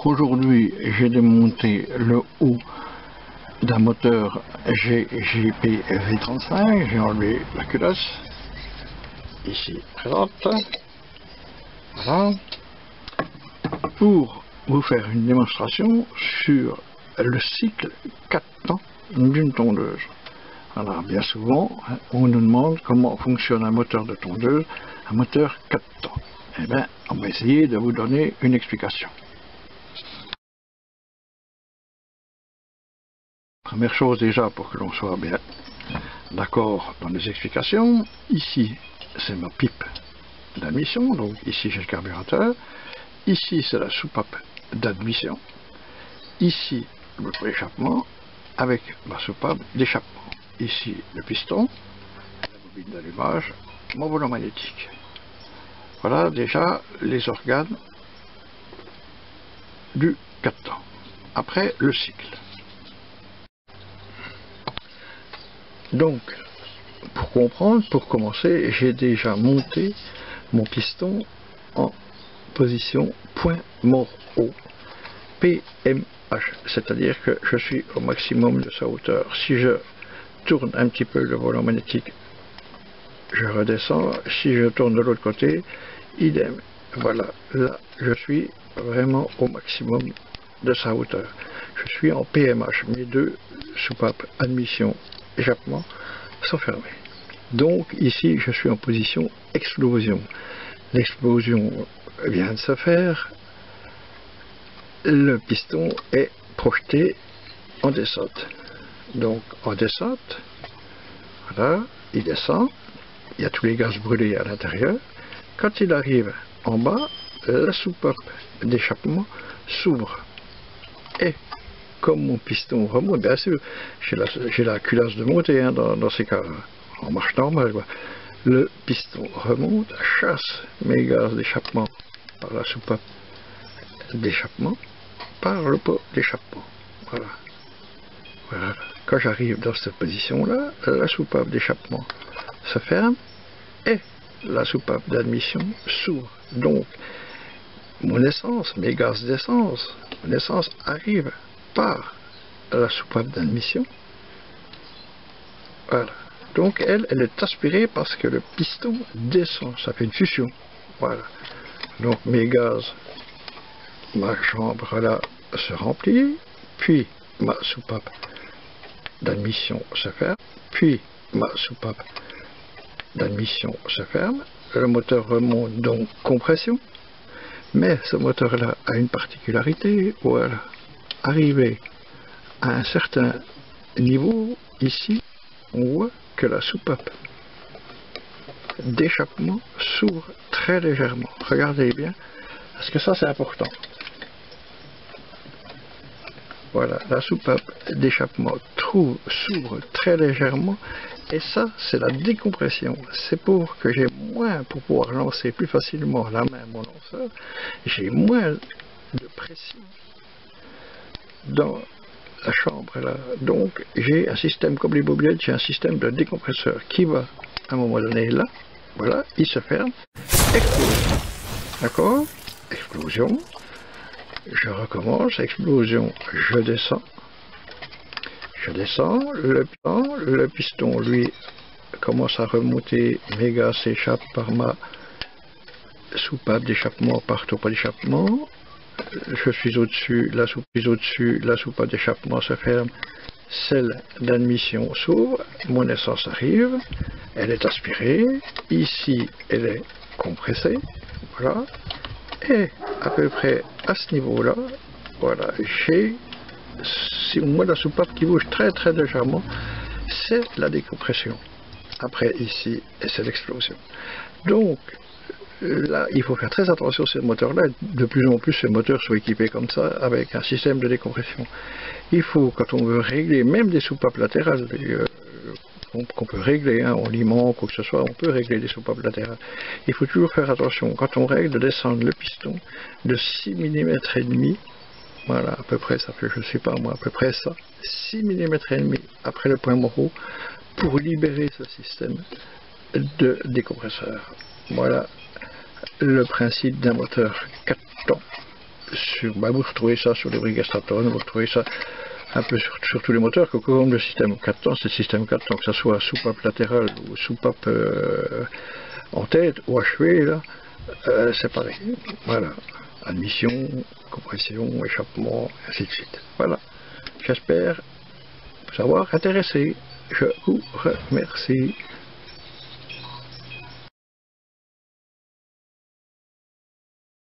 Aujourd'hui, j'ai démonté le haut d'un moteur GJP V35, j'ai enlevé la culasse, ici présente, voilà, pour vous faire une démonstration sur le cycle 4 temps d'une tondeuse. Alors bien souvent, on nous demande comment fonctionne un moteur de tondeuse, un moteur 4 temps. Eh bien, on va essayer de vous donner une explication. Première chose déjà, pour que l'on soit bien d'accord dans les explications, ici c'est ma pipe d'admission, donc ici j'ai le carburateur, ici c'est la soupape d'admission, ici le prééchappement avec ma soupape d'échappement, ici le piston, la bobine d'allumage, mon volant magnétique. Voilà déjà les organes du 4 temps. Après le cycle. Donc, pour comprendre, pour commencer, j'ai déjà monté mon piston en position point mort haut, PMH, c'est-à-dire que je suis au maximum de sa hauteur. Si je tourne un petit peu le volant magnétique, je redescends. Si je tourne de l'autre côté, idem. Voilà, là, je suis vraiment au maximum de sa hauteur. Je suis en PMH, mes deux soupapes admission échappement sont fermés. Donc ici je suis en position explosion. L'explosion vient de se faire. Le piston est projeté en descente. Donc en descente, voilà, il descend. Il y a tous les gaz brûlés à l'intérieur. Quand il arrive en bas, la soupape d'échappement s'ouvre. Et comme mon piston remonte, bien sûr, j'ai la culasse de montée dans ces cas, en marche normale, quoi. Le piston remonte, chasse mes gaz d'échappement par la soupape d'échappement, par le pot d'échappement. Voilà. Voilà. Quand j'arrive dans cette position-là, la soupape d'échappement se ferme et la soupape d'admission s'ouvre. Donc, mon essence, mes gaz d'essence, mon essence arrive par la soupape d'admission. Voilà. Donc elle est aspirée parce que le piston descend, ça fait une fusion. Voilà. Donc mes gaz, ma chambre là se remplit, puis ma soupape d'admission se ferme, puis ma soupape d'admission se ferme, le moteur remonte, donc compression, mais ce moteur là a une particularité, voilà. Arrivé à un certain niveau, ici, on voit que la soupape d'échappement s'ouvre très légèrement. Regardez bien, parce que ça c'est important. Voilà, la soupape d'échappement s'ouvre très légèrement, et ça c'est la décompression. C'est pour que j'ai moins, pour pouvoir lancer plus facilement la main mon lanceur, j'ai moins de pression dans la chambre là. Donc j'ai un système comme les bobiettes, j'ai un système de décompresseur qui va à un moment donné là, voilà, il se ferme, explosion, d'accord, explosion, je recommence, explosion, je descends, le piston lui commence à remonter, mes gaz s'échappent par ma soupape d'échappement, par pas d'échappement. Je suis au-dessus, la soupape d'échappement se ferme, celle d'admission s'ouvre, mon essence arrive, elle est aspirée, ici elle est compressée, voilà, et à peu près à ce niveau-là, voilà, j'ai, si moi la soupape qui bouge très très légèrement, c'est la décompression. Après ici, c'est l'explosion. Donc, là, il faut faire très attention à ces moteurs-là. De plus en plus, ces moteurs sont équipés comme ça, avec un système de décompression. Il faut, quand on veut régler, même des soupapes latérales, qu'on peut régler, hein, on limant, quoi que ce soit, on peut régler des soupapes latérales. Il faut toujours faire attention, quand on règle, de descendre le piston de 6 mm et demi, voilà, à peu près, ça fait, je sais pas moi, à peu près ça, 6 mm et demi après le point mort, pour libérer ce système de décompresseur. Voilà le principe d'un moteur 4 temps vous retrouvez ça sur les Brigastratton, vous retrouvez ça un peu sur tous les moteurs, comme le système 4 temps, c'est le système 4 temps, que ce soit soupape latérale ou soupape en tête ou achevé, là, c'est pareil. Voilà. Admission, compression, échappement, ainsi de suite. Voilà. J'espère vous avoir intéressé. Je vous remercie.